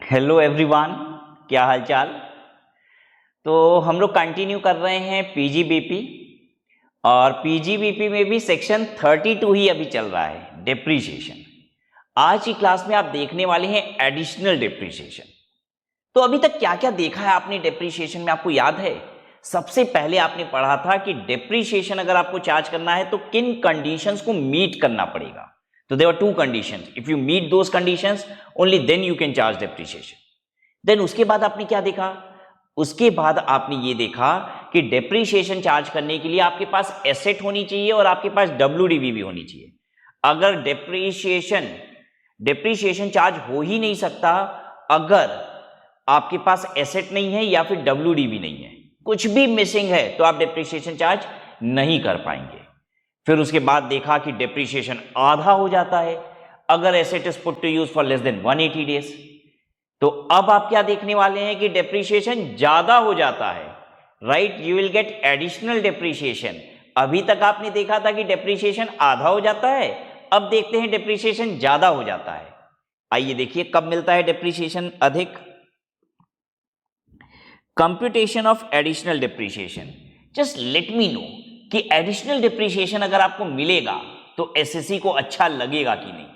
Hello everyone, क्या हाल चाल। तो हम लोग कंटिन्यू कर रहे हैं पीजीबीपी और पीजीबीपी में भी सेक्शन 32 ही अभी चल रहा है, डेप्रीशिएशन। आज की क्लास में आप देखने वाले हैं एडिशनल डेप्रीशिएशन। तो अभी तक क्या क्या देखा है आपने डेप्रीशिएशन में, आपको याद है? सबसे पहले आपने पढ़ा था कि डेप्रीशिएशन अगर आपको चार्ज करना है तो किन कंडीशंस को मीट करना पड़ेगा। तो there are two conditions, if you meet those conditions only then you can charge depreciation. Then उसके बाद आपने क्या देखा? उसके बाद आपने ये देखा कि डेप्रीशिएशन चार्ज करने के लिए आपके पास एसेट होनी चाहिए और आपके पास डब्ल्यूडीवी भी होनी चाहिए। अगर डेप्रीशिएशन चार्ज हो ही नहीं सकता अगर आपके पास एसेट नहीं है या फिर डब्ल्यूडीवी नहीं है, कुछ भी मिसिंग है तो आप डेप्रीशिएशन चार्ज नहीं कर पाएंगे। फिर उसके बाद देखा कि डेप्रीशिएशन आधा हो जाता है अगर asset is put to use for less than 180 days. तो अब आप क्या देखने वाले हैं कि डेप्रीशिएशन ज्यादा हो जाता है, right? You will get additional depreciation. अभी तक आपने देखा था कि डेप्रीशिएशन आधा हो जाता है, अब देखते हैं डेप्रीशिएशन ज्यादा हो जाता है। आइए देखिए कब मिलता है डेप्रीशिएशन अधिक। Computation of additional depreciation. Just let me know कि एडिशनल डेप्रीशिएशन अगर आपको मिलेगा तो एसएससी को अच्छा लगेगा कि नहीं?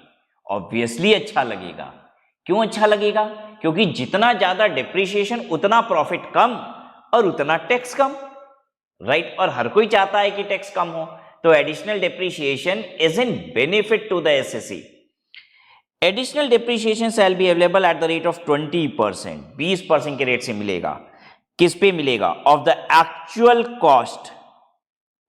ऑब्वियसली अच्छा लगेगा। क्यों अच्छा लगेगा? क्योंकि जितना ज्यादा डेप्रीशिएशन उतना प्रॉफिट कम और उतना टैक्स कम, राइट? और हर कोई चाहता है कि टैक्स कम हो, तो additional depreciation is in benefit to the SSC. Additional depreciation shall be available at the rate of 20%, 20% के रेट से मिलेगा। किस पे मिलेगा? Of the actual cost,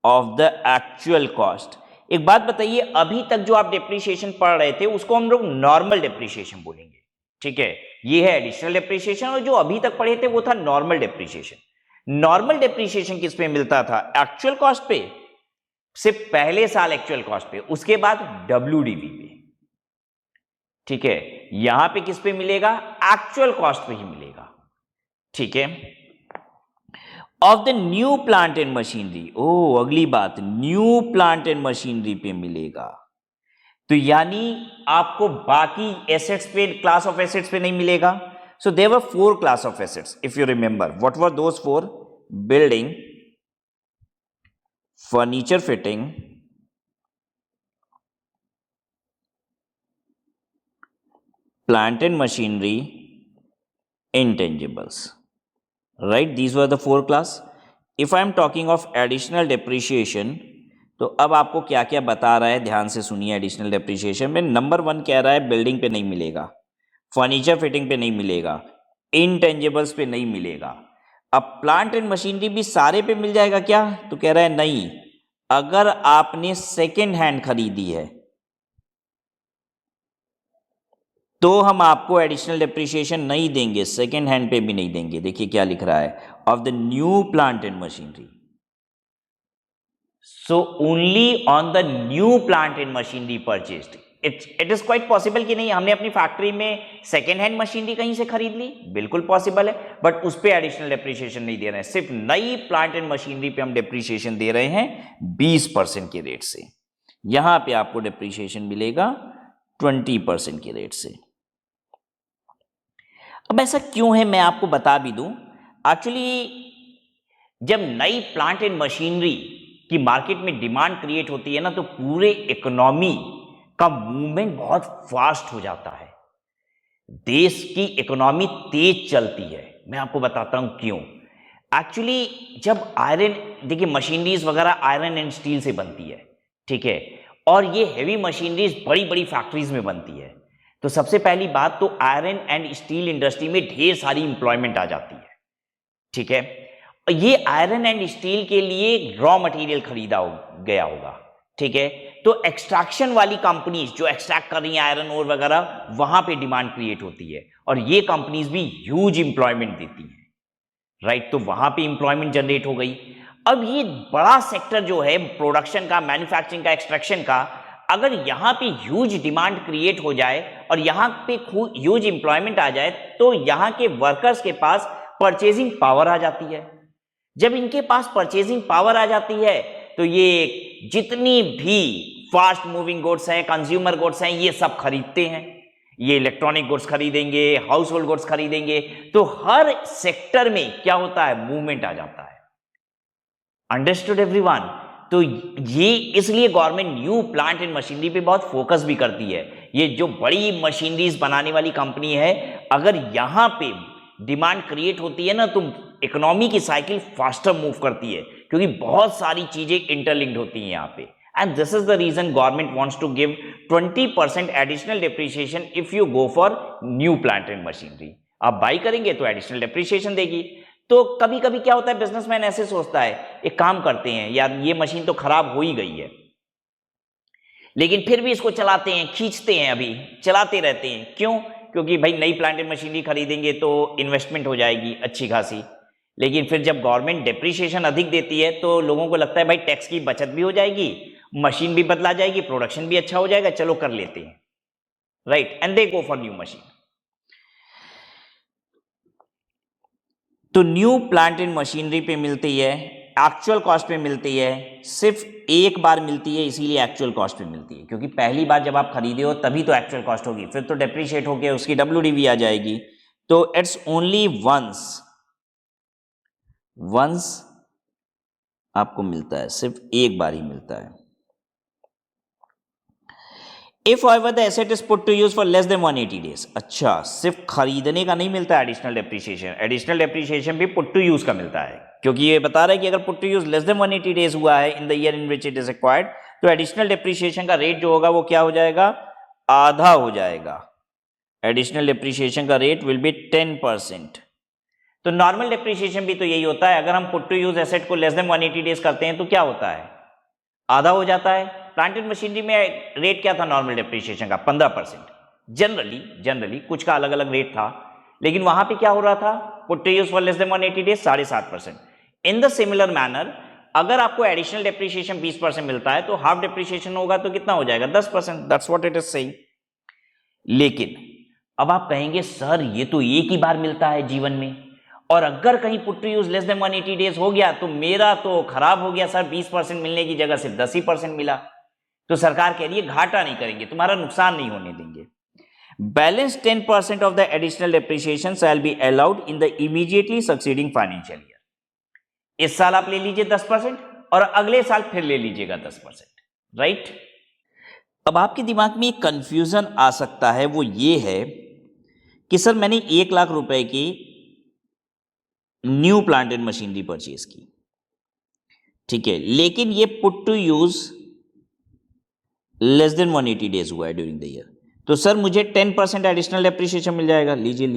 of the actual cost. एक बात बताइए, अभी तक जो आप डेप्रीशिएशन पढ़ रहे थे उसको हम लोग नॉर्मल डेप्रीशिएशन बोलेंगे, ठीक है? ये है एडिशनल डेप्रीशिएशन और जो अभी तक पढ़े थे वो था नॉर्मल डेप्रीशिएशन। नॉर्मल डेप्रीशिएशन किस पे मिलता था? एक्चुअल कॉस्ट पे, सिर्फ पहले साल एक्चुअल कॉस्ट पे, उसके बाद डब्ल्यूडीवी पे, ठीक है? यहां पे किस पे मिलेगा? एक्चुअल कॉस्ट पे ही मिलेगा, ठीक है? Of the new plant and machinery. ओ अगली बात, न्यू प्लांट एंड मशीनरी पे मिलेगा। तो यानी आपको बाकी एसेट्स पे, क्लास ऑफ एसेट्स पे नहीं मिलेगा। So there were 4 class of assets if you remember. What were those 4? Building, furniture fitting, plant and machinery, intangibles, right? These were the 4 class. If I am talking of additional depreciation, तो अब आपको क्या क्या बता रहा है, ध्यान से सुनिए। एडिशनल डेप्रीशिएशन में नंबर 1 कह रहा है बिल्डिंग पे नहीं मिलेगा, फर्नीचर फिटिंग पे नहीं मिलेगा, इनटेंजिबल्स पे नहीं मिलेगा। अब प्लांट एंड मशीनरी भी सारे पे मिल जाएगा क्या? तो कह रहा है नहीं, अगर आपने सेकेंड हैंड खरीदी है तो हम आपको एडिशनल डेप्रीशिएशन नहीं देंगे, सेकेंड हैंड पे भी नहीं देंगे। देखिए क्या लिख रहा है, of the new plant and machinery. So only on the new plant and machinery purchased. It is quite possible कि नहीं हमने अपनी फैक्ट्री में सेकेंड हैंड मशीनरी कहीं से खरीद ली, बिल्कुल पॉसिबल है, बट उस पर एडिशनल डेप्रीशिएशन नहीं दे रहे हैं। सिर्फ नई प्लांट एंड मशीनरी पे हम डेप्रीशिएशन दे रहे हैं 20% के रेट से। यहां पे आपको डेप्रीशिएशन मिलेगा 20% के रेट से। अब ऐसा क्यों है मैं आपको बता भी दूं। एक्चुअली जब नई प्लांट एंड मशीनरी की मार्केट में डिमांड क्रिएट होती है ना, तो पूरे इकोनॉमी का मूवमेंट बहुत फास्ट हो जाता है। देश की इकोनॉमी तेज चलती है। मैं आपको बताता हूं क्यों। एक्चुअली जब आयरन, देखिए मशीनरीज वगैरह आयरन एंड स्टील से बनती है, ठीक है? और ये हेवी मशीनरीज बड़ी बड़ी फैक्ट्रीज में बनती है। तो सबसे पहली बात तो आयरन एंड स्टील इंडस्ट्री में ढेर सारी इंप्लॉयमेंट आ जाती है, ठीक है? और ये आयरन एंड स्टील के लिए रॉ मटेरियल खरीदा गया होगा, ठीक है? तो एक्सट्रैक्शन वाली कंपनीज जो एक्सट्रैक्ट कर रही हैं आयरन ओर वगैरह, वहां पे डिमांड क्रिएट होती है और ये कंपनीज भी ह्यूज इंप्लॉयमेंट देती हैं, राइट? तो वहां पे इंप्लॉयमेंट जनरेट हो गई। अब ये बड़ा सेक्टर जो है प्रोडक्शन का, मैन्युफैक्चरिंग का, एक्सट्रैक्शन का, अगर यहां पे ह्यूज डिमांड क्रिएट हो जाए और यहां पे ह्यूज इंप्लॉयमेंट आ जाए तो यहां के वर्कर्स के पास परचेजिंग पावर आ जाती है। जब इनके पास परचेजिंग पावर आ जाती है तो ये जितनी भी फास्ट मूविंग गुड्स हैं, कंज्यूमर गुड्स हैं, ये सब खरीदते हैं। ये इलेक्ट्रॉनिक गुड्स खरीदेंगे, हाउस होल्ड गुड्स खरीदेंगे, तो हर सेक्टर में क्या होता है, मूवमेंट आ जाता है। Understood everyone? तो ये इसलिए government new plant and machinery पे बहुत फोकस भी करती है। ये जो बड़ी मशीनरीज बनाने वाली कंपनी है, अगर यहां पे डिमांड क्रिएट होती है ना, तो इकोनॉमी की साइकिल फास्टर मूव करती है, क्योंकि बहुत सारी चीजें इंटरलिंक्ड होती हैं यहाँ पे। And this is the reason government wants to give 20% additional depreciation if you go for new plant and machinery. आप बाई करेंगे तो एडिशनल डिप्रिसिएशन देगी। तो कभी कभी क्या होता है, बिजनेसमैन ऐसे सोचता है, एक काम करते हैं यार, ये मशीन तो खराब हो ही गई है, लेकिन फिर भी इसको चलाते हैं, खींचते हैं, अभी चलाते रहते हैं। क्यों? क्योंकि भाई नई प्लांट एंड मशीनरी खरीदेंगे तो इन्वेस्टमेंट हो जाएगी अच्छी खासी। लेकिन फिर जब गवर्नमेंट डेप्रिसिएशन अधिक देती है तो लोगों को लगता है भाई टैक्स की बचत भी हो जाएगी, मशीन भी बदला जाएगी, प्रोडक्शन भी अच्छा हो जाएगा, चलो कर लेते हैं, right, and they go for new machine. तो न्यू प्लांट एंड मशीनरी पे मिलती है, एक्चुअल कॉस्ट पे मिलती है, सिर्फ एक बार मिलती है, इसीलिए एक्चुअल कॉस्ट पे मिलती है, क्योंकि पहली बार जब आप खरीदे हो तभी तो एक्चुअल कॉस्ट होगी, फिर तो डेप्रिशिएट होकर उसकी WDV आ जाएगी। तो इट्स ओनली वंस आपको मिलता है, सिर्फ एक बार ही मिलता है। If however the asset is put to use for less than 180 days, अच्छा, सिर्फ खरीदने का नहीं मिलता है एडिशनल डेप्रिसिएशन, एडिशनल डेप्रिसिएशन भी पुट टू यूज का मिलता है, क्योंकि ये बता रहा है कि अगर put to use less than 180 days हुआ है in the year in which it is acquired, तो एडिशनल डेप्रिसिएशन का रेट जो होगा वो क्या हो जाएगा, आधा हो जाएगा। एडिशनल डेप्रिसिएशन का रेट विल बी 10%। तो नॉर्मल डेप्रिसिएशन भी तो यही होता है, अगर हम पुट टू यूज एसेट को लेस देन 180 डेज करते हैं तो क्या होता है, आधा हो जाता है। प्लांट एंड मशीनरी में रेट क्या था नॉर्मल डेप्रिसिएशन का, 15%। जनरली कुछ का अलग अलग रेट था, लेकिन वहां पे क्या हो रहा था, put to use for less than 180 days 7.5%। In the similar manner अगर आपको एडिशनल डेप्रिसिएशन 20% मिलता है तो हाफ डेप्रिसिएशन होगा तो कितना हो जाएगा, 10%। That's what it is saying. लेकिन अब आप कहेंगे सर ये तो एक ही बार मिलता है जीवन में, और अगर कहीं put to use less than 180 days हो गया तो मेरा तो खराब हो गया सर, 20% मिलने की जगह सिर्फ 10% मिला। तो सरकार कह रही है घाटा नहीं करेंगे, तुम्हारा नुकसान नहीं होने देंगे। Balance 10% of the additional depreciation shall be allowed in the immediately succeeding financial year. इस साल आप ले लीजिए 10% और अगले साल फिर ले लीजिएगा 10%, राइट। अब आपके दिमाग में एक कंफ्यूजन आ सकता है, वो ये है कि सर मैंने 1 लाख रुपए की new plant and machinery purchase की, ठीक है, लेकिन ये put to use less than 180 days हुआ है ड्यूरिंग द ईयर, तो सर मुझे 10% एडिशनल डेप्रिसिएशन मिल जाएगा। लीजिए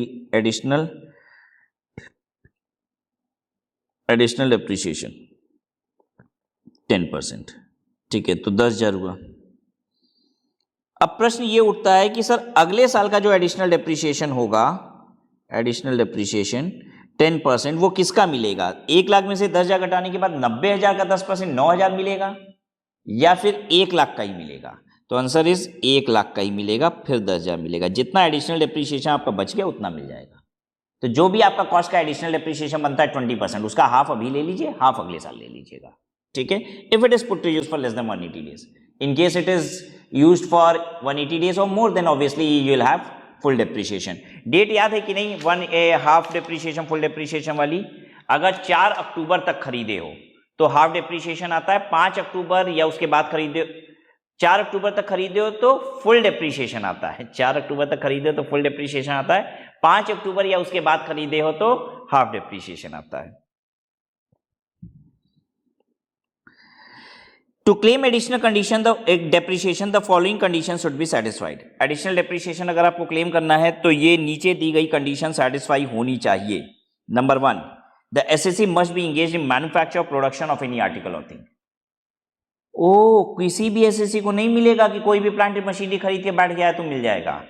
एडिशनल डेप्रिसिएशन 10%, ठीक है, तो 10,000 हुआ। अब प्रश्न ये उठता है कि सर अगले साल का जो एडिशनल डेप्रिसिएशन होगा, एडिशनल डेप्रिसिएशन 10%, वो किसका मिलेगा, 1 लाख में से 10,000 घटाने के बाद 90,000 का 10% 9,000 मिलेगा, या फिर 1 लाख का ही मिलेगा। तो आंसर इज 1 लाख का ही मिलेगा, फिर 10,000 मिलेगा। जितना एडिशनल डेप्रिसिएशन आपका बच गया उतना मिल जाएगा। तो जो भी आपका कॉस्ट का एडिशनल डेप्रिसिएशन बनता है 20%, उसका हाफ अभी ले लीजिए, हाफ अगले साल ले लीजिएगा, ठीक है। If it is put to use for less than 180 days, in case it is used for 180 days और more, then obviously you will have full depreciation. Date याद है कि नहीं, हाफ डेप्रिसिएशन फुल डेप्रिसिएशन वाली, अगर 4 अक्टूबर तक खरीदे हो तो हाफ डेप्रिसिएशन आता है, 5 अक्टूबर या उसके बाद खरीदे, 4 अक्टूबर तक खरीदे हो तो फुल डेप्रिसिएशन आता है, 4 अक्टूबर तक खरीदे हो तो फुल डेप्रिसिएशन आता है, 5 अक्टूबर या उसके बाद खरीदे हो तो हाफ डेप्रिसिएशन आता है। To claim additional condition depreciation the following condition should be satisfied. Additional depreciation अगर आपको क्लेम करना है तो ये नीचे दी गई कंडीशन सेटिस्फाई होनी चाहिए। Number 1, the assessee must be engage in manufacture और प्रोडक्शन ऑफ एनी आर्टिकल और थिंग। किसी भी एसएससी को नहीं मिलेगा कि कोई भी प्लांट मशीनरी खरीद के बैठ गया है तो मिल जाएगा।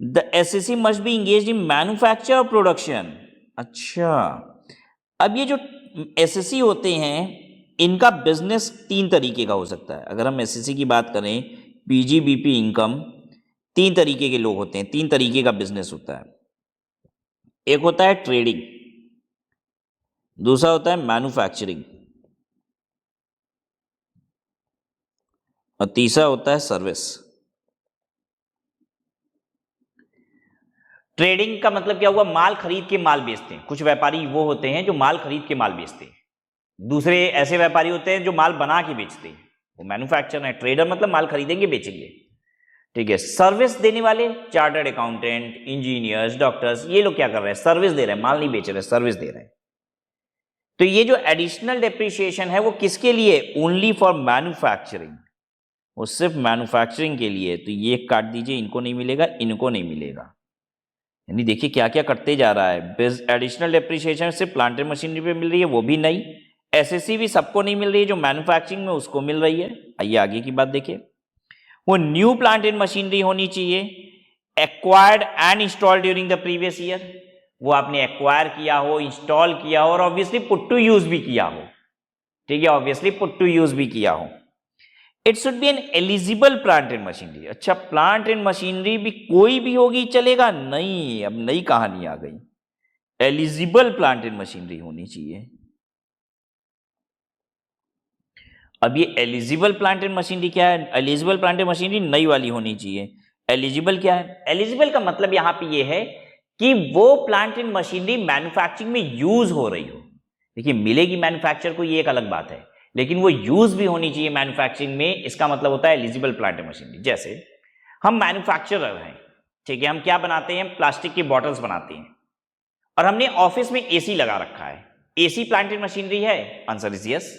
The assessee must be engage in manufacture और प्रोडक्शन। अच्छा, अब ये जो एसएससी होते हैं इनका बिजनेस 3 तरीके का हो सकता है। अगर हम एसएससी की बात करें, पीजीबीपी इनकम, 3 तरीके के लोग होते हैं, 3 तरीके का बिजनेस होता है। एक होता है ट्रेडिंग, दूसरा होता है मैन्युफैक्चरिंग, और तीसरा होता है सर्विस। ट्रेडिंग का मतलब क्या हुआ, माल खरीद के माल बेचते हैं। कुछ व्यापारी वो होते हैं जो माल खरीद के माल बेचते हैं, दूसरे ऐसे व्यापारी होते हैं जो माल बना के बेचते हैं, वो मैन्युफैक्चरर है। ट्रेडर मतलब माल खरीदेंगे बेचेंगे, ठीक है। सर्विस देने वाले चार्टर्ड अकाउंटेंट, इंजीनियर्स, डॉक्टर्स, ये लोग क्या कर रहे हैं, सर्विस दे रहे हैं, माल नहीं बेच रहे, सर्विस दे रहे हैं। तो ये जो एडिशनल डेप्रिसिएशन है वो किसके लिए, ओनली फॉर मैन्युफैक्चरिंग, वो सिर्फ मैन्युफैक्चरिंग के लिए। तो ये काट दीजिए, इनको नहीं मिलेगा, इनको नहीं मिलेगा। यानी देखिए क्या क्या कटते जा रहा है। एडिशनल डेप्रिसिएशन सिर्फ प्लांट एंड मशीनरी पे मिल रही है, वो भी नहीं। एसएससी भी सबको नहीं मिल रही है, जो मैन्युफैक्चरिंग में उसको मिल रही है। आइए आगे की बात देखिए। वो न्यू प्लांट एंड मशीनरी होनी चाहिए, acquired and install during the previous year, वो आपने एक्वायर किया हो, इंस्टॉल किया हो और ऑब्वियसली पुट टू यूज भी किया हो, ठीक है, ऑब्वियसली पुट टू यूज भी किया हो। It should be N eligible plant and machinery. अच्छा, प्लांट एंड मशीनरी भी कोई भी होगी चलेगा? नहीं, अब नई कहानी आ गई, एलिजिबल प्लांट एंड मशीनरी होनी चाहिए। अब ये एलिजिबल प्लांट एंड मशीनरी क्या है? एलिजिबल प्लांट एंड मशीनरी नई वाली होनी चाहिए। एलिजिबल क्या है? एलिजिबल का मतलब यहां पे ये है कि वो प्लांट एंड मशीनरी मैन्युफैक्चरिंग में यूज हो रही हो। देखिए, मिलेगी मैन्युफैक्चर को ये एक अलग बात है, लेकिन वो यूज भी होनी चाहिए मैन्युफैक्चरिंग में, इसका मतलब होता है एलिजिबल प्लांट एंड मशीनरी। जैसे हम मैन्युफैक्चरर हैं, ठीक है, हम क्या बनाते हैं, प्लास्टिक की बॉटल्स बनाते हैं, और हमने ऑफिस में एसी लगा रखा है। एसी प्लांट एंड मशीनरी है? Answer is yes.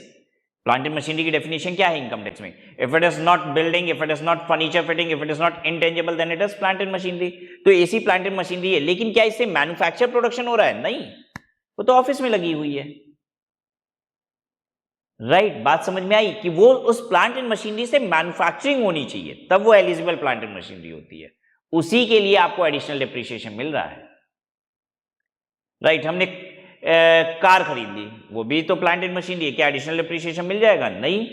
Plant and machinery की डेफिनेशन क्या है इनकम टैक्स में? If it is not building, if it is not furniture fitting, if it is not intangible, then it is plant and machinery. तो AC plant and machinery है, लेकिन क्या इससे manufacture production हो रहा है? नहीं, वो तो ऑफिस में लगी हुई है। राइट, बात समझ में आई कि वो उस प्लांट एंड मशीनरी से मैन्युफैक्चरिंग होनी चाहिए, तब वो एलिजिबल प्लांट एंड मशीनरी होती है। उसी के लिए आपको एडिशनल डिप्रिसिएशन मिल रहा है। राइट, हमने कार खरीद ली, वो भी तो प्लांट एंड मशीनरी है, क्या एडिशनल डिप्रिसिएशन मिल जाएगा? नहीं।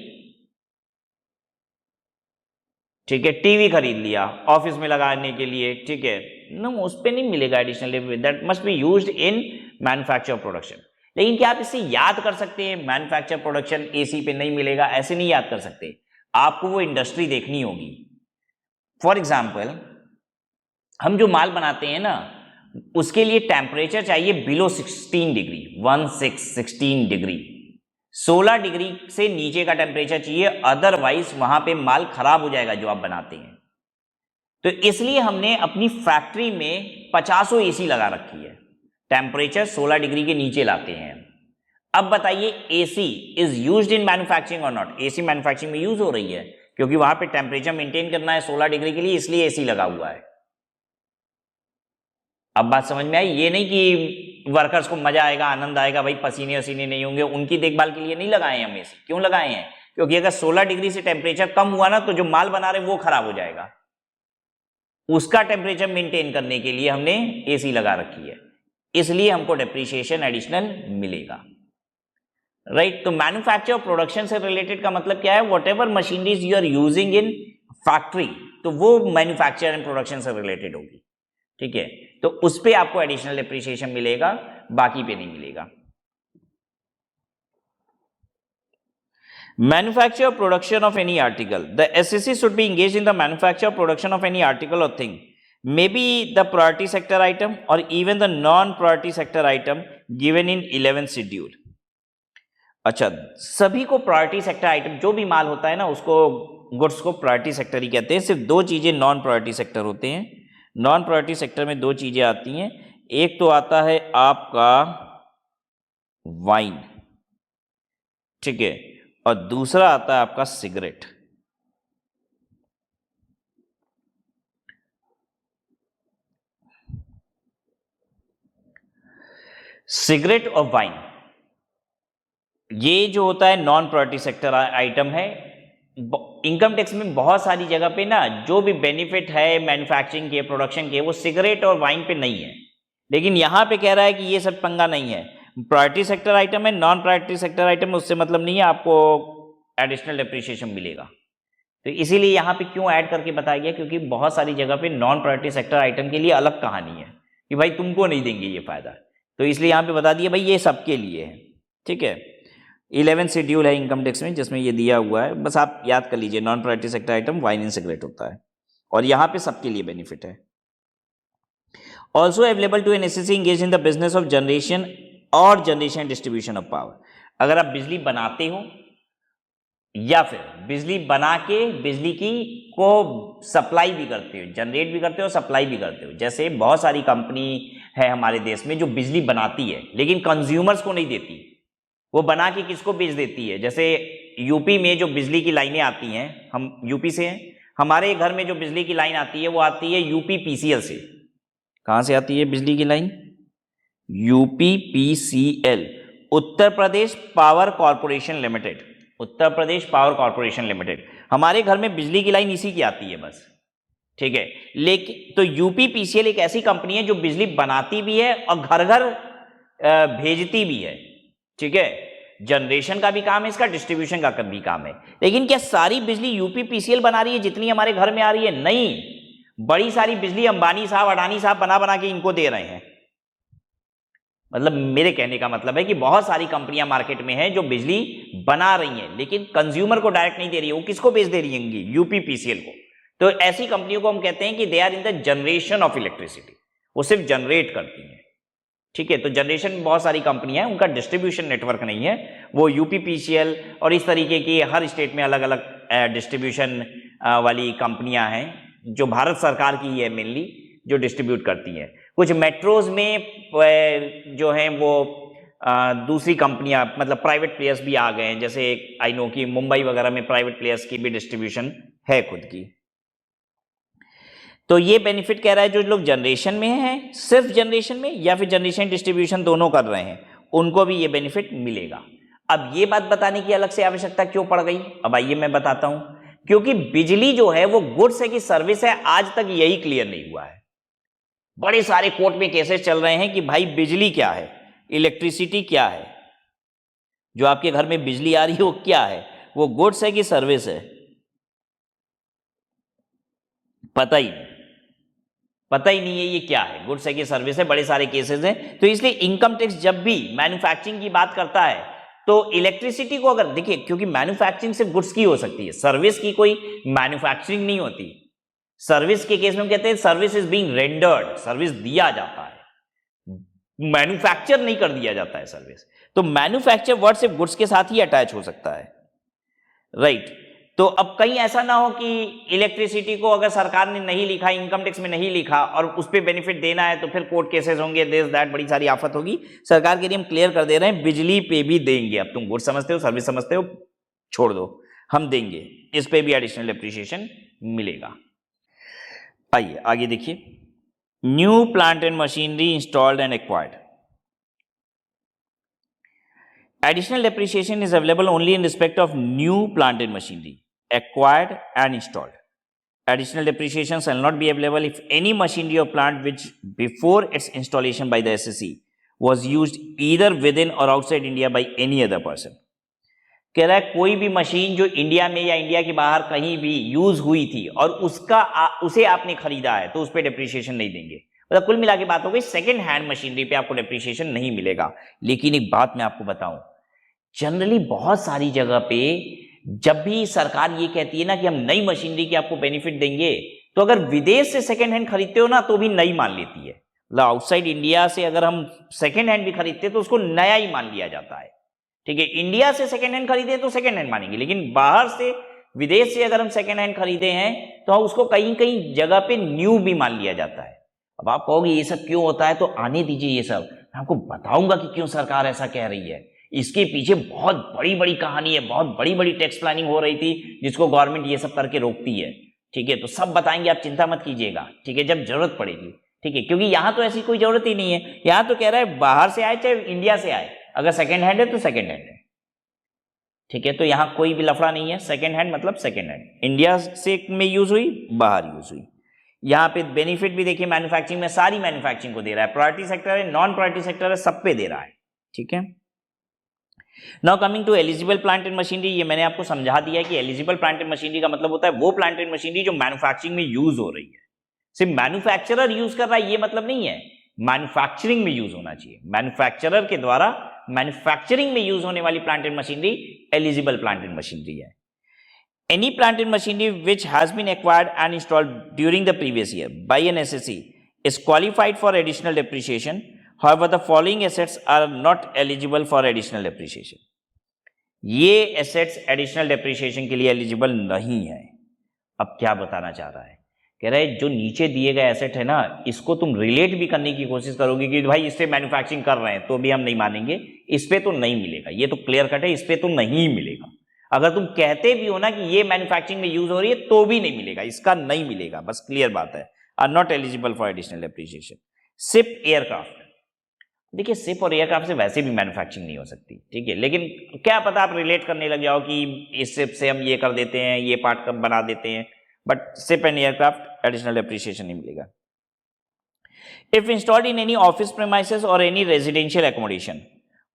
ठीक है, टीवी खरीद लिया ऑफिस में लगाने के लिए, ठीक है, नो, उस पर नहीं मिलेगा additional, that must be used in manufacture production. लेकिन क्या आप इसे याद कर सकते हैं, मैन्युफैक्चर प्रोडक्शन एसी पे नहीं मिलेगा, ऐसे नहीं याद कर सकते, आपको वो इंडस्ट्री देखनी होगी। फॉर एग्जाम्पल, हम जो माल बनाते हैं ना, उसके लिए टेम्परेचर चाहिए बिलो 16 डिग्री, 16 डिग्री, 16 डिग्री से नीचे का टेम्परेचर चाहिए, अदरवाइज वहां पे माल खराब हो जाएगा जो आप बनाते हैं। तो इसलिए हमने अपनी फैक्ट्री में 50 एसी लगा रखी है, टेम्परेचर 16 डिग्री के नीचे लाते हैं। अब बताइए, AC is used in manufacturing और नॉट? एसी मैन्युफैक्चरिंग में यूज हो रही है, क्योंकि वहां पे टेम्परेचर मेंटेन करना है 16 डिग्री के लिए, इसलिए एसी लगा हुआ है। अब बात समझ में आई? ये नहीं कि वर्कर्स को मजा आएगा, आनंद आएगा, भाई पसीने वसीने नहीं होंगे, उनकी देखभाल के लिए नहीं लगाए हैं हम एसी। क्यों लगाए हैं? क्योंकि अगर 16 डिग्री से टेम्परेचर कम हुआ ना, तो जो माल बना रहे वो खराब हो जाएगा, उसका टेम्परेचर मेंटेन करने के लिए हमने एसी लगा रखी है, इसलिए हमको डेप्रिसिएशन एडिशनल मिलेगा। राइट, तो मैन्युफैक्चर प्रोडक्शन से रिलेटेड का मतलब क्या है? Whatever machineries you are using in factory, तो वो मैन्युफैक्चर एंड प्रोडक्शन से रिलेटेड होगी, ठीक है, तो उस पे आपको एडिशनल डेप्रिसिएशन मिलेगा, बाकी पे नहीं मिलेगा। Manufacture production of any article. The SSC should be engaged in the manufacture production of any article or thing. Maybe the priority sector item or even the non-priority sector item given in 11th schedule. अच्छा, सभी को priority sector item, जो भी माल होता है ना, उसको goods को प्रायोरिटी सेक्टर ही कहते हैं। सिर्फ दो चीजें नॉन प्रायोरिटी सेक्टर होते हैं। नॉन प्रायोरिटी सेक्टर में दो चीजें आती हैं, एक तो आता है आपका वाइन, ठीक है, और दूसरा आता है आपका सिगरेट। सिगरेट और वाइन, ये जो होता है नॉन प्रायोरिटी सेक्टर आइटम है। इनकम टैक्स में बहुत सारी जगह पे ना जो भी बेनिफिट है मैन्युफैक्चरिंग के, प्रोडक्शन के, वो सिगरेट और वाइन पे नहीं है, लेकिन यहां पे कह रहा है कि ये सब पंगा नहीं है, प्रायोरिटी सेक्टर आइटम है, नॉन प्रायोरिटी सेक्टर आइटम है, उससे मतलब नहीं है, आपको एडिशनल डेप्रिसिएशन मिलेगा। तो इसीलिए यहां पे क्यों ऐड करके बताया गया, क्योंकि बहुत सारी जगह पे नॉन प्रायोरिटी सेक्टर आइटम के लिए अलग कहानी है कि भाई तुमको नहीं देंगे ये फायदा, तो इसलिए यहां पे बता दिया भाई ये सबके लिए है, ठीक है। 11 शेड्यूल है इनकम टैक्स में जिसमें ये दिया हुआ है, बस आप याद कर लीजिए, non priority sector item wine and cigarette होता है, और यहां पे सबके लिए बेनिफिट है। Also available to an SSC engage in the business of generation और जनरेशन डिस्ट्रीब्यूशन ऑफ पावर। अगर आप बिजली बनाते हो या फिर बिजली बना के बिजली की को सप्लाई भी करते हो, जनरेट भी करते हो, सप्लाई भी करते हो, जैसे बहुत सारी कंपनी है हमारे देश में जो बिजली बनाती है लेकिन कंज्यूमर्स को नहीं देती, वो बना के किसको बेच देती है। जैसे यूपी में जो बिजली की लाइनें आती हैं, हम यूपी से हैं, हमारे घर में जो बिजली की लाइन आती है वो आती है यूपी पीसीएल से। कहां से आती है बिजली की line? UP PCL, Uttar Pradesh power corporation limited, Uttar Pradesh power corporation limited. हमारे घर में बिजली की लाइन इसी की आती है बस, ठीक है। लेकिन तो यूपी पीसीएल एक ऐसी कंपनी है जो बिजली बनाती भी है और घर घर भेजती भी है, ठीक है। जनरेशन का भी काम है इसका, डिस्ट्रीब्यूशन का भी काम है। लेकिन क्या सारी बिजली यूपी पीसीएल बना रही है जितनी हमारे घर में आ रही है? नहीं, बड़ी सारी बिजली अंबानी साहब, अडानी साहब बना बना के इनको दे रहे हैं। मतलब मेरे कहने का मतलब है कि बहुत सारी कंपनियां मार्केट में हैं जो बिजली बना रही हैं लेकिन कंज्यूमर को डायरेक्ट नहीं दे रही है। वो किसको बेच दे रही होंगी? यूपी पीसीएल को। तो ऐसी कंपनियों को हम कहते हैं कि they are in the generation of electricity, वो सिर्फ जनरेट करती हैं, ठीक है। तो जनरेशन में बहुत सारी कंपनियां हैं, उनका डिस्ट्रीब्यूशन नेटवर्क नहीं है। वो यूपी पीसीएल और इस तरीके की हर स्टेट में अलग अलग डिस्ट्रीब्यूशन वाली कंपनियां हैं जो भारत सरकार की है मेनली, जो डिस्ट्रीब्यूट करती हैं। कुछ मेट्रोज में जो हैं वो दूसरी कंपनियां, मतलब प्राइवेट प्लेयर्स भी आ गए हैं। जैसे आई नो कि मुंबई वगैरह में प्राइवेट प्लेयर्स की भी डिस्ट्रीब्यूशन है खुद की। तो ये बेनिफिट कह रहा है जो लोग जनरेशन में हैं, सिर्फ जनरेशन में या फिर जनरेशन डिस्ट्रीब्यूशन दोनों कर रहे हैं, उनको भी ये बेनिफिट मिलेगा। अब ये बात बताने की अलग से आवश्यकता क्यों पड़ गई? अब आइए मैं बताता हूं। क्योंकि बिजली जो है वो गुड्स है कि सर्विस है, आज तक यही क्लियर नहीं हुआ है। बड़े सारे कोर्ट में केसेस चल रहे हैं कि भाई बिजली क्या है, इलेक्ट्रिसिटी क्या है, जो आपके घर में बिजली आ रही है वो क्या है, वो गुड्स है कि सर्विस है? पता ही नहीं है ये क्या है, गुड्स है कि सर्विस है। बड़े सारे केसेस हैं। तो इसलिए इनकम टैक्स जब भी मैन्युफैक्चरिंग की बात करता है तो इलेक्ट्रिसिटी को अगर देखिए, क्योंकि मैन्युफैक्चरिंग सिर्फ गुड्स की हो सकती है, सर्विस की कोई मैन्युफैक्चरिंग नहीं होती। सर्विस के केस में हम कहते हैं service is being rendered, service दिया जाता है, मैन्युफैक्चर नहीं कर दिया जाता है सर्विस। तो मैन्युफैक्चर वर्ड सिर्फ गुड्स के साथ ही अटैच हो सकता है, राइट। तो अब कहीं ऐसा ना हो कि इलेक्ट्रिसिटी को अगर सरकार ने नहीं लिखा, इनकम टैक्स में नहीं लिखा और उस पर बेनिफिट देना है तो फिर कोर्ट केसेस होंगे, दिस दैट, बड़ी सारी आफत होगी। सरकार के लिए हम क्लियर कर दे रहे हैं बिजली पे भी देंगे। अब तुम गुड्स समझते हो, सर्विस समझते हो, छोड़ दो, हम देंगे, इस पे भी एडिशनल डेप्रिसिएशन मिलेगा। आइए आगे देखिए, new plant and machinery installed and acquired. Additional depreciation is available only in respect of new plant and machinery acquired and installed. Additional depreciation shall not be available if any machinery or plant which before its installation by the SSC was used either within or outside India by any other person. कह रहा है कोई भी machine जो India में या India के बाहर कहीं भी यूज हुई थी और उसे आपने खरीदा है तो उस पर डेप्रिसिएशन नहीं देंगे। मतलब कुल मिला के बात हो गई, सेकेंड हैंड मशीनरी पे आपको डेप्रिसिएशन नहीं मिलेगा। लेकिन एक बात मैं आपको बताऊं, जनरली बहुत सारी जगह पे जब भी सरकार ये कहती है ना कि हम नई मशीनरी की आपको बेनिफिट देंगे, तो अगर विदेश से सेकेंड हैंड खरीदते हो ना तो भी नई मान लेती है। मतलब आउटसाइड इंडिया से अगर हम सेकेंड हैंड भी खरीदते तो उसको नया ही मान लिया जाता है, ठीक है। इंडिया से सेकेंड हैंड खरीदे तो सेकेंड हैंड मानेंगे, लेकिन बाहर से, विदेश से अगर हम सेकेंड हैंड खरीदे हैं तो उसको कहीं कहीं जगह पे न्यू भी मान लिया जाता है। अब आप कहोगे ये सब क्यों होता है, तो आने दीजिए, ये सब मैं आपको बताऊंगा कि क्यों सरकार ऐसा कह रही है। इसके पीछे बहुत बड़ी बड़ी कहानी है, बहुत बड़ी बड़ी टैक्स प्लानिंग हो रही थी जिसको गवर्नमेंट ये सब करके रोकती है, ठीक है। तो सब बताएंगे, आप चिंता मत कीजिएगा, ठीक है, जब जरूरत पड़ेगी, ठीक है। क्योंकि यहां तो ऐसी कोई जरूरत ही नहीं है। यहां तो कह रहा है बाहर से आए चाहे इंडिया से आए, अगर सेकेंड हैंड है तो सेकेंड हैंड है, ठीक है। तो यहां कोई भी लफड़ा नहीं है, सेकेंड हैंड मतलब सेकेंड हैंड, इंडिया से में यूज हुई, बाहर यूज हुई। यहां पे बेनिफिट भी देखिए, मैन्युफैक्चरिंग में सारी मैन्युफैक्चरिंग को दे रहा है, प्रायोरिटी सेक्टर है, नॉन प्रायोरिटी सेक्टर है, सब पे दे रहा है, ठीक है। Now coming to eligible plant and machinery, ये मैंने आपको समझा दिया कि एलिजिबल प्लांट एंड मशीनरी का मतलब होता है वो प्लांट एंड मशीनरी जो मैन्युफैक्चरिंग में यूज हो रही है। सिर्फ मैन्युफैक्चरर यूज कर रहा है ये मतलब नहीं है, मैन्युफैक्चरिंग में यूज होना चाहिए। मैन्युफैक्चरर के द्वारा मैन्युफैक्चरिंग में यूज होने वाली plant and machinery eligible plant and machinery है। Any plant and machinery which has been acquired and installed during the previous year by an SSC is qualified for additional depreciation. However, the following assets are not eligible for additional depreciation. ये assets additional depreciation के लिए eligible नहीं है। अब क्या बताना चाह रहा है? कह रहा है जो नीचे दिए गए एसेट है ना, इसको तुम रिलेट भी करने की कोशिश करोगे कि भाई इससे मैन्युफैक्चरिंग कर रहे हैं तो भी हम नहीं मानेंगे, इस पे तो नहीं मिलेगा, ये तो क्लियर कट है, इस पे तो नहीं मिलेगा। अगर तुम कहते भी हो ना कि ये मैन्युफैक्चरिंग में यूज हो रही है तो भी नहीं मिलेगा, इसका नहीं मिलेगा, बस क्लियर बात है। Are not eligible for additional depreciation. Ship aircraft, देखिए शिप और एयरक्राफ्ट से वैसे भी मैन्युफैक्चरिंग नहीं हो सकती, ठीक है, लेकिन क्या पता आप रिलेट करने लग जाओ कि इस शिप से हम ये कर देते हैं, ये पार्ट बना देते हैं, but ship and aircraft additional depreciation नहीं मिलेगा। If installed in any office premises और एनी रेजिडेंशियल एकोमोडेशन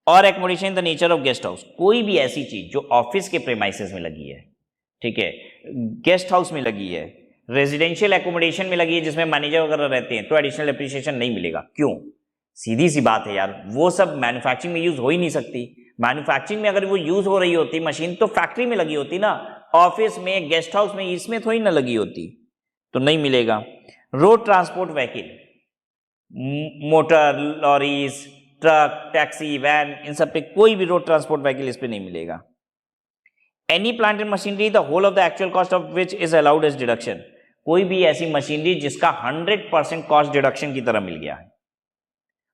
और accommodation in the nature of guest house, कोई भी ऐसी चीज जो ऑफिस के प्रेमाइसेस में लगी है, ठीक है, गेस्ट हाउस में लगी है, रेजिडेंशियल एकोमोडेशन में लगी है जिसमें मैनेजर वगैरह रहते हैं, तो एडिशनल डेप्रिसिएशन नहीं मिलेगा। क्यों? सीधी सी बात है यार, वो सब मैन्युफैक्चरिंग में यूज हो ही नहीं सकती। मैन्युफैक्चरिंग में अगर वो यूज हो रही होती मशीन तो फैक्ट्री में लगी होती ना, ऑफिस में, गेस्ट हाउस में, इसमें थोड़ी ना लगी होती, तो नहीं मिलेगा। Road transport vehicle, motor, lorries, truck, taxi, van, इन सब पे कोई भी रोड ट्रांसपोर्ट व्हीकल इस पे नहीं मिलेगा। Any plant and machinery the whole of the actual cost of which is allowed as deduction, कोई भी ऐसी मशीनरी जिसका 100% कॉस्ट डिडक्शन की तरह मिल गया है,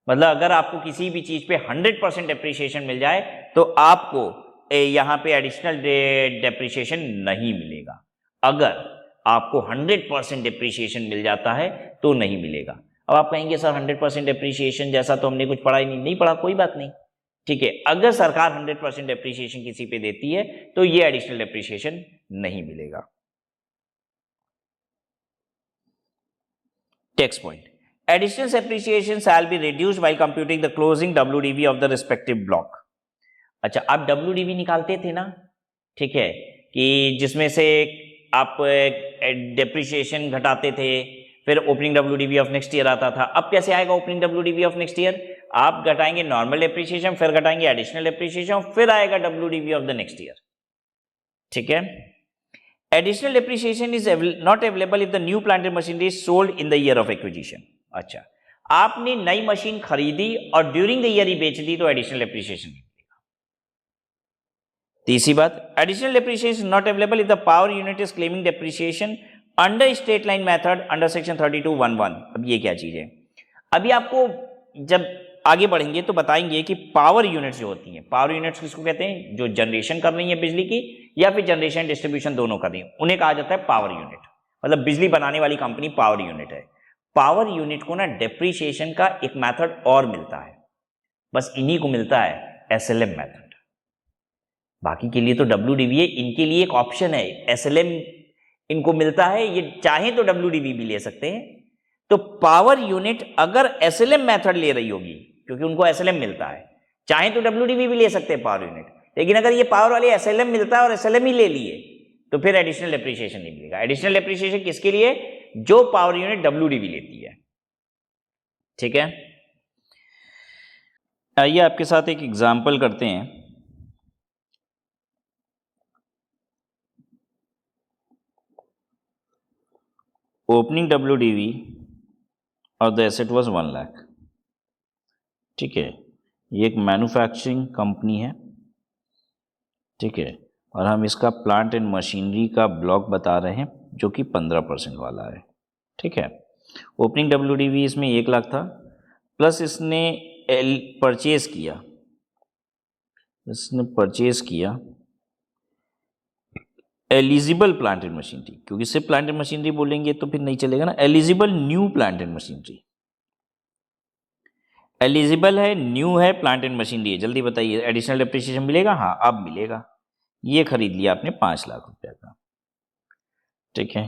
मतलब अगर आपको किसी भी चीज पे 100% डेप्रिसिएशन मिल जाए तो आपको यहां पे एडिशनल डेप्रिसिएशन नहीं मिलेगा। अगर आपको 100% डेप्रिसिएशन मिल जाता है तो नहीं मिलेगा। अब आप कहेंगे सर 100% डेप्रिसिएशन जैसा तो हमने कुछ पढ़ा ही नहीं पढ़ा, कोई बात नहीं, ठीक है, अगर सरकार 100% डेप्रिसिएशन किसी पे देती है तो ये एडिशनल डेप्रिसिएशन नहीं मिलेगा। Text point, additional depreciation shall be reduced while computing the closing WDV of the respective block। अच्छा, आप WDV निकालते थे ना, ठीक है, कि जिसमें से आप डेप्रिसिएशन घटाते थे, फिर opening WDV of next year आता था। अब कैसे आएगा opening WDV of next year? आप घटाएंगे नॉर्मल डेप्रिसिएशन, फिर घटाएंगे एडिशनल डेप्रिसिएशन, फिर आएगा WDV of the next year, ठीक है। Additional depreciation is not available if the new plant and machinery is sold in the year of acquisition. अच्छा, आपने नई मशीन खरीदी और ड्यूरिंग द ईयर ही बेच दी तो एडिशनल डेप्रिसिएशन नहीं मिलेगा। तीसरी बात, additional depreciation not available if the power unit is claiming depreciation under straight line method under section 32(1)(1)। अब ये क्या चीज है? अभी आपको जब आगे बढ़ेंगे तो बताएंगे कि पावर यूनिट्स जो होती हैं, पावर यूनिट्स किसको कहते हैं? जो जनरेशन कर रही है बिजली की या फिर जनरेशन डिस्ट्रीब्यूशन दोनों कर रही है, उन्हें कहा जाता है पावर यूनिट। मतलब बिजली बनाने वाली कंपनी पावर यूनिट है। पावर यूनिट को ना डेप्रिसिएशन का एक मेथड और मिलता है, बस इन्हीं को मिलता है एसएलएम मेथड। बाकी के लिए तो WDV है, इनके लिए एक ऑप्शन है एसएलएम इनको मिलता है, ये चाहे तो WDV भी ले सकते हैं। तो पावर यूनिट अगर एसएलएम मेथड ले रही होगी, क्योंकि उनको एसएलएम मिलता है, चाहे तो WDV भी ले सकते हैं पावर यूनिट, लेकिन अगर ये पावर वाले एसएलएम मिलता है और एसएलएम ही ले लिए तो फिर एडिशनल डेप्रिसिएशन नहीं मिलेगा। एडिशनल डेप्रिसिएशन किसके लिए? जो पावर यूनिट WDV लेती है, ठीक है। आइए आपके साथ एक एग्जांपल करते हैं। ओपनिंग WDV और द एसेट वाज 1 लाख, ठीक है। ये एक मैन्युफैक्चरिंग कंपनी है, ठीक है, और हम इसका प्लांट एंड मशीनरी का ब्लॉक बता रहे हैं जो कि 15% वाला है, ठीक है। ओपनिंग WDV इसमें 1 लाख था, प्लस इसने परचेज किया एलिजिबल प्लांट एंड मशीनरी, क्योंकि सिर्फ प्लांट एंड मशीनरी बोलेंगे तो फिर नहीं चलेगा ना। Eligible new plant and machinery, eligible है, न्यू है, प्लांट एंड मशीनरी है। जल्दी बताइए एडिशनल डेप्रिसिएशन मिलेगा? हाँ, अब मिलेगा। ये खरीद लिया आपने 5 लाख रुपए का, ठीक है।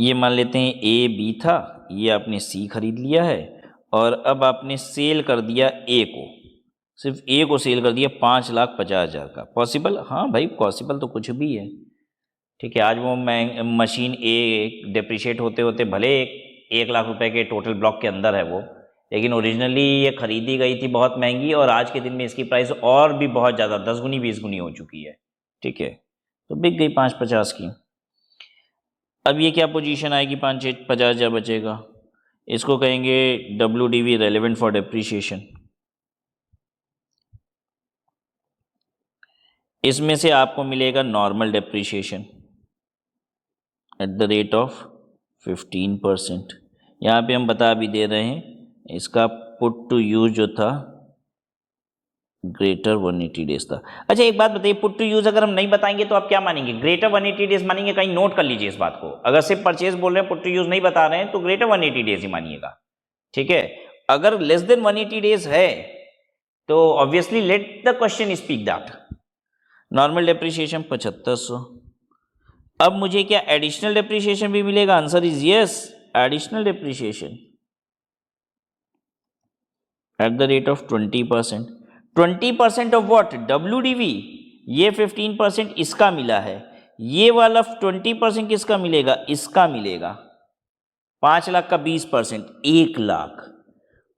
ये मान लेते हैं A, B था, ये आपने C खरीद लिया है और अब आपने सेल कर दिया A को, सिर्फ A को सेल कर दिया 5,50,000 का। पॉसिबल? हाँ भाई पॉसिबल तो कुछ भी है, ठीक है। आज वो मशीन A डिप्रिशिएट होते होते भले 1 लाख रुपए के टोटल ब्लॉक के अंदर है वो, लेकिन ओरिजिनली ये खरीदी गई थी बहुत महंगी और आज के दिन में इसकी प्राइस और भी बहुत ज़्यादा 10 गुनी 20 गुनी हो चुकी है, ठीक है। तो बिक गई 5,50 की। अब ये क्या पोजीशन आएगी? 5,50,000 बचेगा। इसको कहेंगे WDV रेलेवेंट फॉर डेप्रीशिएशन। इसमें से आपको मिलेगा normal depreciation eight the rate of 15%। यहाँ पे हम बता भी दे रहे हैं, इसका पुट टू यूज जो था ग्रेटर 180 डेज था। अच्छा एक बात बताइए, पुट टू यूज अगर हम नहीं बताएंगे तो आप क्या मानेंगे? ग्रेटर 180 डेज मानेंगे? कहीं नोट कर लीजिए इस बात को। अगर सिर्फ परचेज बोल रहे हैं, पुट टू यूज नहीं बता रहे हैं, तो ग्रेटर 180 डेज ही मानिएगा, ठीक है। अगर लेस देन 180 डेज है तो obviously let the question speak that. Normal depreciation 7500। अब मुझे क्या एडिशनल डेप्रिसिएशन भी मिलेगा? Answer is yes, additional depreciation eight the rate of 20%। 20% of what? WDV। ये 15% इसका मिला है, ये वाला 20% किसका मिलेगा? इसका मिलेगा। 5 लाख का 20%, 1 लाख।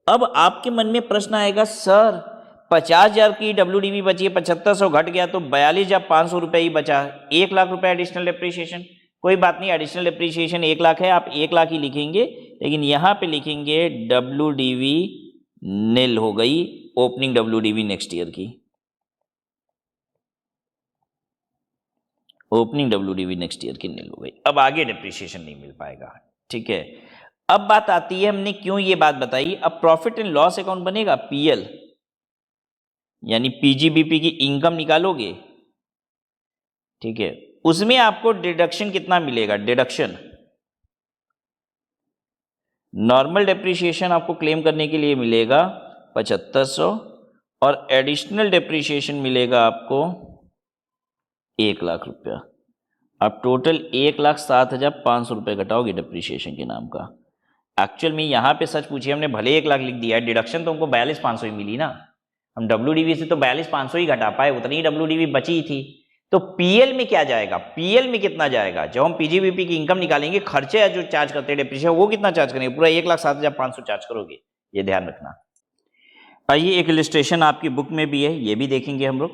अब आपके मन में प्रश्न आएगा, सर 50,000 की WDV बची है, 7500 घट गया तो 42,500 रुपये ही बचा, 1 लाख रुपए एडिशनल डेप्रिसिएशन। कोई बात नहीं, एडिशनल डेप्रिसिएशन 1 लाख है, आप 1 लाख ही लिखेंगे, लेकिन यहां पे लिखेंगे WDV नील हो गई, ओपनिंग WDV नेक्स्ट ईयर की, ओपनिंग WDV नेक्स्ट ईयर की नील हो गई। अब आगे डेप्रिसिएशन नहीं मिल पाएगा, ठीक है। अब बात आती है, हमने क्यों ये बात बताई, अब प्रॉफिट एंड लॉस अकाउंट बनेगा, PL यानी PGBP की इनकम निकालोगे, ठीक है। उसमें आपको डिडक्शन कितना मिलेगा? डिडक्शन नॉर्मल डेप्रिसिएशन आपको क्लेम करने के लिए मिलेगा 7500 और एडिशनल डेप्रिसिएशन मिलेगा आपको 1 लाख रुपया। आप टोटल 1,07,500 रुपये घटाओगे डेप्रिसिएशन के नाम का। एक्चुअल में यहाँ पे सच पूछिए, हमने भले 1 लाख लिख दिया है, डिडक्शन तो हमको 42,500 ही मिली ना, हम WDV से तो 42,500 ही घटा पाए, उतनी ही WDV बची थी। तो PL में क्या जाएगा? PL में कितना जाएगा? जब हम PGBP की इनकम निकालेंगे, खर्चे जो चार्ज करते हैं डेप्रिसिएशन, वो कितना चार्ज करेंगे? पूरा 1,07,500 चार्ज करोगे, ये ध्यान रखना। आइए एक इलस्ट्रेशन आपकी बुक में भी है, ये भी देखेंगे हम लोग।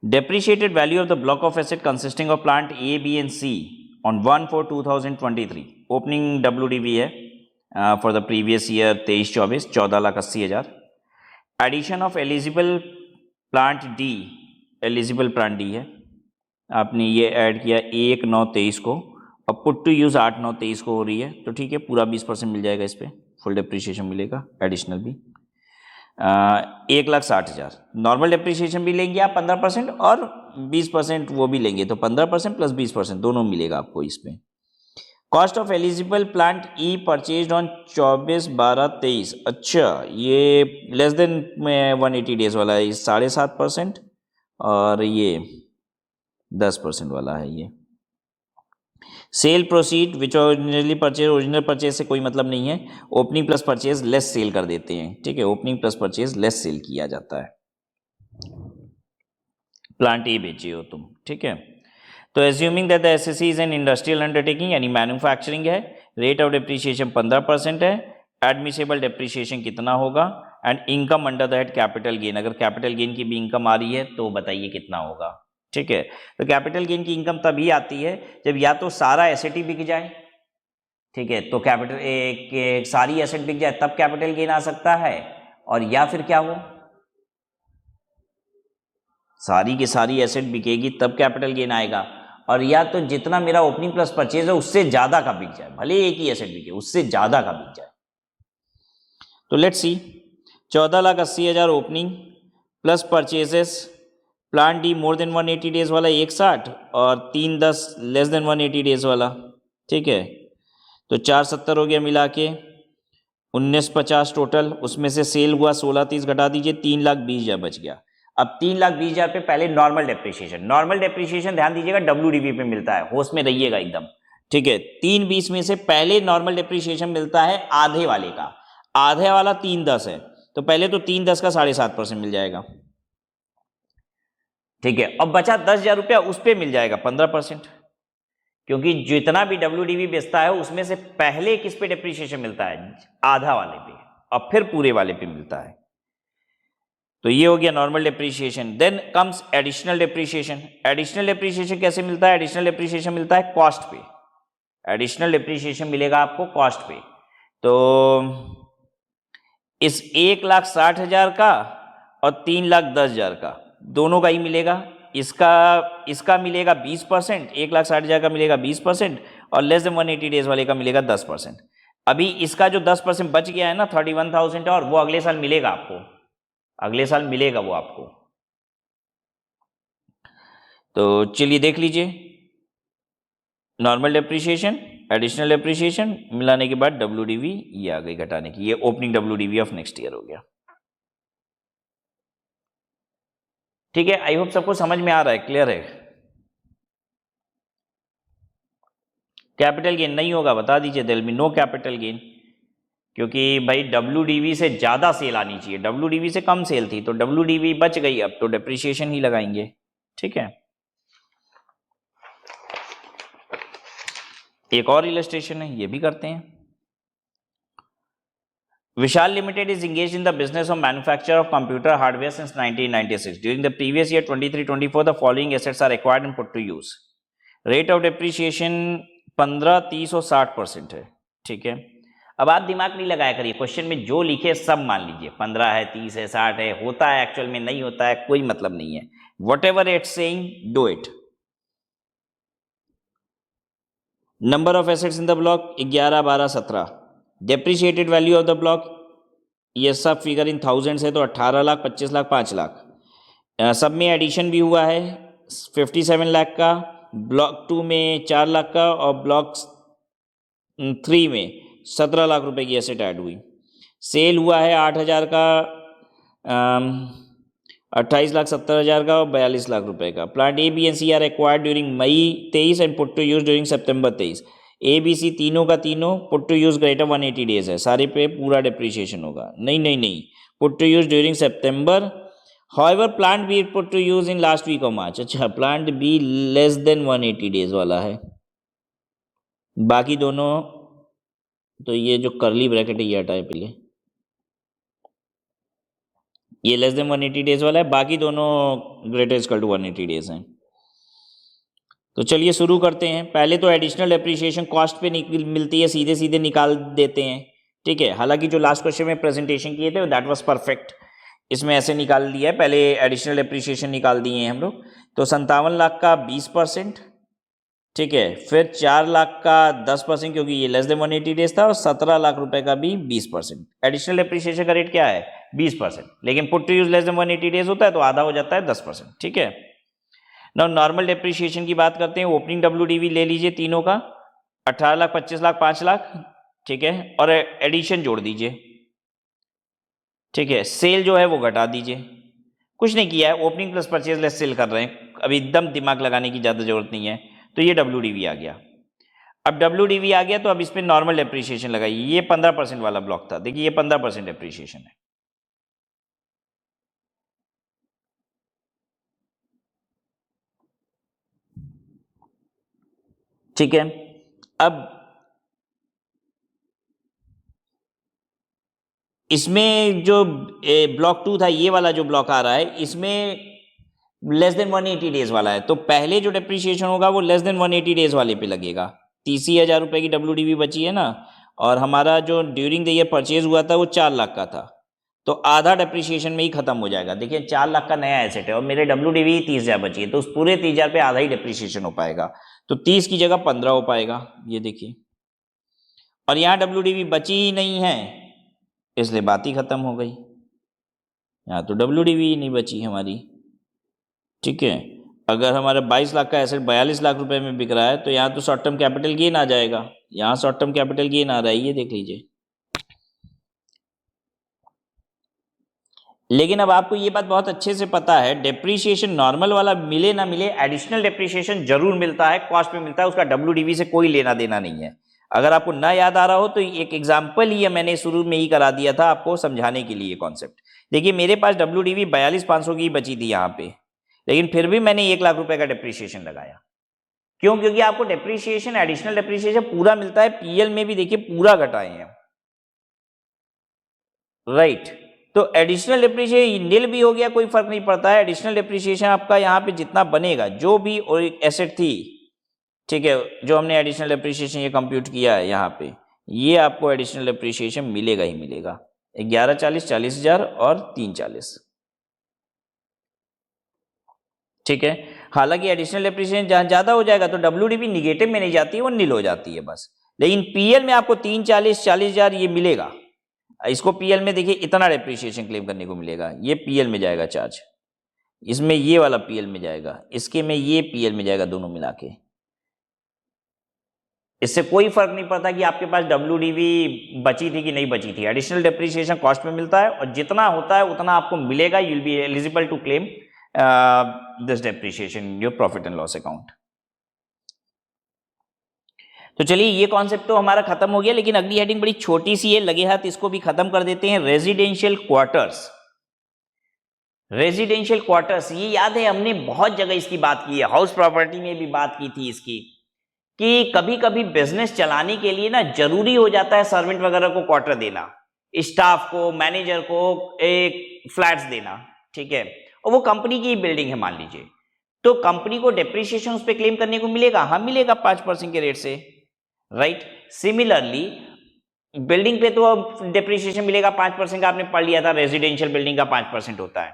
Depreciated value of the block of asset consisting of plant A, B and C on 1/4/2023, opening WDV है for the previous year 23-24, 14,80,000। Addition of eligible plant D, eligible plant D है, आपने ये ऐड किया 1/9/23 को, अब पुट टू यूज 8/9/23 को हो रही है, तो ठीक है, पूरा 20% मिल जाएगा, इस पर फुल डेप्रिसिएशन मिलेगा, एडिशनल भी 1,60,000। नॉर्मल डेप्रिसिएशन भी लेंगे आप 15% और 20% वो भी लेंगे, तो 15% प्लस 20% दोनों मिलेगा आपको इस पे। Cost of eligible plant E purchased on 24/12/23, अच्छा ये लेस देन 180 डेज वाला है, 7.5% और ये 10% वाला है ये। Sale proceed which originally purchase, original purchase से कोई मतलब नहीं है, opening plus purchase less sale कर देते हैं, ठीक है, opening plus purchase less sale किया जाता है। प्लांट ए बेचे हो तुम, ठीक है। तो assuming that the assessee is an industrial undertaking यानी मैन्युफैक्चरिंग है, रेट ऑफ डेप्रिसिएशन 15% है, एडमिसेबल डेप्रिसिएशन कितना होगा, and income under the head capital gain, अगर कैपिटल गेन की भी इनकम आ रही है तो बताइए कितना होगा, ठीक है। तो कैपिटल गेन की इनकम तभी आती है जब या तो सारा एसेट ही बिक जाए, ठीक है, तो कैपिटल एक सारी एसेट बिक जाए तब कैपिटल गेन आ सकता है, और या फिर क्या हो, सारी की सारी एसेट बिकेगी तब कैपिटल गेन आएगा, और या तो जितना मेरा ओपनिंग प्लस परचेज है उससे ज्यादा का बिक जाए, भले एक ही एसेट बिके उससे ज्यादा का बिक जाए। तो let's see, 14,80,000 opening plus purchases, plant D more than 180 days वाला 160 और 310 लेस देन 180 डेज वाला, ठीक है, तो 470 हो गया मिला के, 1950 टोटल, उसमें से सेल हुआ 1630 घटा दीजिए, 3,20,000 बच गया। अब 3,20,000 पे पहले नॉर्मल डेप्रिसिएशन, नॉर्मल डेप्रिसिएशन ध्यान दीजिएगा WDV पे मिलता है, होश में रहिएगा एकदम, ठीक है। 320 में से पहले नॉर्मल डेप्रिसिएशन मिलता है आधे वाले का, आधे वाला 310 है, तो पहले तो 310 का 7.5% मिल जाएगा, ठीक है। अब बचा 10,000 रुपया, उस पर मिल जाएगा 15%, क्योंकि जितना भी WDV बेचता है उसमें से पहले किस पे डेप्रिसिएशन मिलता है? आधा वाले पे, अब फिर पूरे वाले पे मिलता है। तो ये हो गया normal depreciation. Then comes additional depreciation. Additional depreciation कैसे मिलता है? एडिशनल डेप्रिसिएशन मिलता है कॉस्ट पे, एडिशनल डेप्रिसिएशन मिलेगा आपको कॉस्ट पे। तो इस 1,60,000 का और 3,10,000 का दोनों का ही मिलेगा। इसका मिलेगा 20%, 1,60,000 का मिलेगा 20% और लेस देन 180 डेज वाले का मिलेगा 10%। अभी इसका जो 10% बच गया है ना 31,000 और वो अगले साल मिलेगा आपको, अगले साल मिलेगा वो आपको। तो चलिए देख लीजिए, नॉर्मल डेप्रिसिएशन, एडिशनल डेप्रिसिएशन मिलाने के बाद WDV ये आ गई घटाने की, ये opening WDV of next year हो गया। ठीक है, आई होप सबको समझ में आ रहा है, क्लियर है। कैपिटल गेन नहीं होगा बता दीजिए, there will be no capital gain, क्योंकि भाई WDV से ज्यादा सेल आनी चाहिए, WDV से कम सेल थी तो WDV बच गई, अब तो डेप्रिसिएशन ही लगाएंगे। ठीक है, एक और इलस्ट्रेशन है, ये भी करते हैं। Vishal Limited is engaged in the business of manufacture of computer hardware since 1996. During the previous year 23-24, the following assets are acquired and put to use. Rate of depreciation 15, 30 और 60% है। ठीक है, अब आप दिमाग नहीं लगाया करिए, क्वेश्चन में जो लिखे सब मान लीजिए, 15 है, 30 है, 60 है, होता है एक्चुअल में नहीं होता है, कोई मतलब नहीं है। Whatever it's saying, do it. Number of assets in the block 11, 12, 17. Depreciated value of the block, ये सब फिगर इन थाउजेंड्स है तो 18 लाख, 25 लाख, 5 लाख। सब में एडिशन भी हुआ है 57 लाख का, ब्लॉक 2 में 4 लाख का और ब्लॉक 3 में 17 लाख रुपए की एसेट ऐड हुई। सेल हुआ है 8,000 का, 28,70,000 का और 42 लाख रुपए का। Plant A, B and C are acquired during May 23 and put to use during September 23। ABC तीनों का तीनों put to use greater 180 days है, सारे पे पूरा डिप्रिशिएशन होगा। नहीं, put to use during September. However plant B put to use in last week of March. अच्छा, plant B less than 180 days वाला है, बाकी दोनों तो ये जो करली ब्रैकेट है ये हटाए पहले, ये लेस देन 180 डेज वाला है, बाकी दोनों ग्रेटर इक्वल टू 180 डेज हैं। तो चलिए शुरू करते हैं। पहले तो एडिशनल डेप्रिसिएशन कॉस्ट पे मिलती है, सीधे सीधे निकाल देते हैं। ठीक है, हालांकि जो लास्ट क्वेश्चन में प्रेजेंटेशन किए थे दैट वाज परफेक्ट, इसमें ऐसे निकाल दिया है, पहले एडिशनल डेप्रिसिएशन निकाल दिए हैं हम लोग। तो 57 लाख का 20%, ठीक है, फिर 4 लाख का 10% क्योंकि ये लेस देन 180 डेज था, और 17 लाख रुपए का भी 20%। एडिशनल डेप्रिसिएशन का रेट क्या है 20%, लेकिन put to use less than 180 days होता है तो आधा हो जाता है 10%। ठीक है, नाउ नॉर्मल डेप्रिसिएशन की बात करते हैं। ओपनिंग WDV ले लीजिए तीनों का, 18 लाख, 25 लाख, 5 लाख, ठीक है, और एडिशन जोड़ दीजिए। ठीक है, सेल जो है वो घटा दीजिए, कुछ नहीं किया है, opening plus purchase less sale कर रहे हैं, अभी एकदम दिमाग लगाने की ज़्यादा जरूरत नहीं है। तो ये WDV आ गया। अब WDV आ गया तो अब इस पर नॉर्मल डेप्रिसिएशन लगाइए। ये 15% वाला ब्लॉक था, देखिए ये 15% डेप्रिसिएशन है। ठीक है, अब इसमें जो ब्लॉक 2 था, ये वाला जो ब्लॉक आ रहा है, इसमें लेस देन 180 डेज वाला है, तो पहले जो डेप्रिसिएशन होगा वो लेस देन 180 डेज वाले पे लगेगा। 30,000 रुपए की WDV बची है ना, और हमारा जो ड्यूरिंग द ईयर परचेज हुआ था वो 4 लाख का था, तो आधा डेप्रिसिएशन में ही खत्म हो जाएगा। देखिए 4 लाख का नया एसेट है और मेरे WDV 30,000 बची है, तो उस पूरे 30,000 पे आधा ही डेप्रिसिएशन हो पाएगा, तो 30 की जगह 15 हो पाएगा, ये देखिए। और यहाँ WDV बची ही नहीं है, इसलिए बात ही खत्म हो गई। यहाँ तो WDV नहीं बची हमारी। ठीक है, अगर हमारा 22 लाख का एसेट 42 लाख रुपए में बिक रहा है तो यहाँ तो शॉर्ट टर्म कैपिटल गेन आ जाएगा, यहाँ शॉर्ट टर्म कैपिटल गेन आ रहा है, ये देख लीजिए। लेकिन अब आपको ये बात बहुत अच्छे से पता है, डेप्रिसिएशन नॉर्मल वाला मिले ना मिले, एडिशनल डेप्रिसिएशन जरूर मिलता है, कॉस्ट पे मिलता है, उसका WDV से कोई लेना देना नहीं है। अगर आपको ना याद आ रहा हो तो एक एग्जाम्पल ही मैंने शुरू में ही करा दिया था आपको समझाने के लिए कॉन्सेप्ट। देखिए मेरे पास WDV 42,500 की बची थी यहाँ पे, लेकिन फिर भी मैंने 1 लाख रुपए का डेप्रिसिएशन लगाया। क्यों? क्योंकि आपको डेप्रिसिएशन, एडिशनल डेप्रिसिएशन पूरा मिलता है। PL में भी देखिए पूरा घटाए हैं, राइट। तो एडिशनल डेप्रिसिएशन नील भी हो गया, कोई फर्क नहीं पड़ता है। एडिशनल डेप्रिसिएशन आपका यहाँ पे जितना बनेगा, जो भी एसेट थी, ठीक है, जो हमने एडिशनल डेप्रिसिएशन ये कंप्यूट किया है यहाँ पे, ये आपको एडिशनल डेप्रिसिएशन मिलेगा ही मिलेगा। 1140 40,000 और 340, ठीक है। हालांकि एडिशनल डेप्रिसिएशन जहां ज्यादा हो जाएगा तो WDV निगेटिव में नहीं जाती है, वो नील हो जाती है बस। लेकिन PL में आपको 340 40,000 ये मिलेगा। इसको PL में देखिए इतना डेप्रिसिएशन क्लेम करने को मिलेगा, ये PL में जाएगा चार्ज, इसमें ये वाला PL में जाएगा, इसके में ये PL में जाएगा, दोनों मिला के। इससे कोई फर्क नहीं पड़ता कि आपके पास WDV बची थी कि नहीं बची थी, एडिशनल डेप्रिसिएशन कॉस्ट में मिलता है और जितना होता है उतना आपको मिलेगा। You will be eligible to claim this depreciation in your profit and loss account. तो चलिए ये कॉन्सेप्ट तो हमारा खत्म हो गया, लेकिन अगली हेडिंग बड़ी छोटी सी है, लगे हाथ इसको भी खत्म कर देते हैं। Residential quarters. रेजिडेंशियल क्वार्टर्स, ये याद है हमने बहुत जगह इसकी बात की है, हाउस प्रॉपर्टी में भी बात की थी इसकी, कि कभी कभी बिजनेस चलाने के लिए ना जरूरी हो जाता है सर्वेंट वगैरह को क्वार्टर देना, स्टाफ को, मैनेजर को एक फ्लैट्स देना, ठीक है। और वो कंपनी की बिल्डिंग है मान लीजिए, तो कंपनी को डेप्रिसिएशन उस पर क्लेम करने को मिलेगा, हाँ मिलेगा 5% के रेट से, राइट। सिमिलरली बिल्डिंग पे तो डेप्रिसिएशन मिलेगा 5% का, आपने पढ़ लिया था रेजिडेंशियल बिल्डिंग का 5% होता है।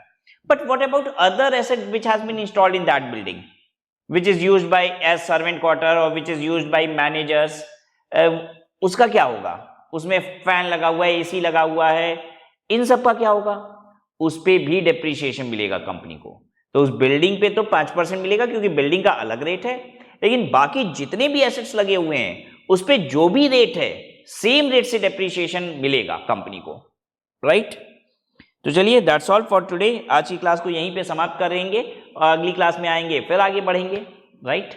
But what about other asset which has been installed in that building, which is used by as servant quarter or which is used by managers, उसका क्या होगा? उसमें फैन लगा हुआ है, एसी लगा हुआ है, इन सब का क्या होगा? उस पे भी डेप्रिसिएशन मिलेगा कंपनी को। तो उस बिल्डिंग पे तो 5% मिलेगा क्योंकि बिल्डिंग का अलग रेट है, लेकिन बाकी जितने भी एसेट्स लगे हुए हैं उस पे जो भी रेट है सेम रेट से डेप्रिसिएशन मिलेगा कंपनी को, राइट। तो चलिए दैट्स ऑल फॉर टुडे। आज की क्लास को यहीं पे समाप्त करेंगे और अगली क्लास में आएंगे फिर आगे बढ़ेंगे, राइट।